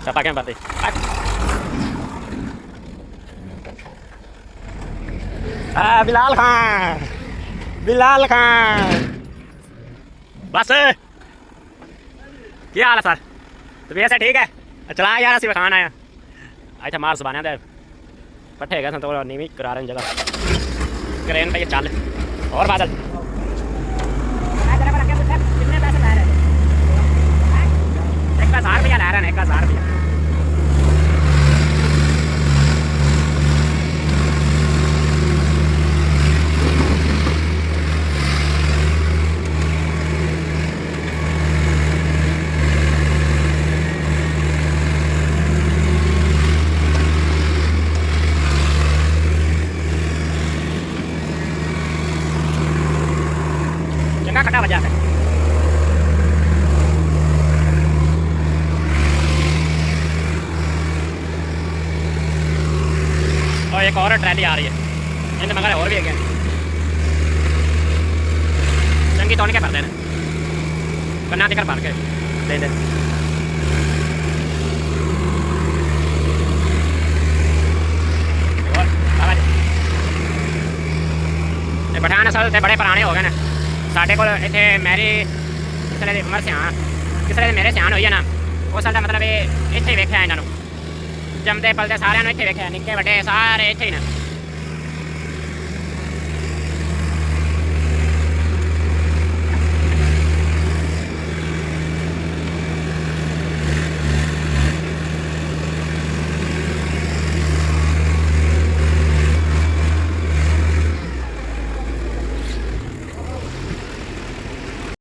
सपा क्या बात है। बिलाल खान, बिलाल खान बस क्या हाल है सर? तो वैसे ठीक है चला यार असि खान आया अच्छा मार सुबाने दे पट्ठे गए तो नीवी करा रहे जगह क्रेन पे चल और बादल कितने पैसे ला रहे हैं? 1000 रुपया ला रहे हैं 1000 रुपया। चंगा खटा बजा है और एक और ट्रैली आ रही है इनमें मगर और भी है चंगी तोड़ के भर देना कन्ना दिखर भर के दे दे पठान असल से बड़े पुराने हो गए ना साढ़े को इतने मेरी किसी उम्र सियान किसी मेरे सियान हुई है ना उस साल मतलब इतने वेख्या इन्हों जमते पलते सारे इतने वेख्या निक्के बड़े सारे इतने ही ना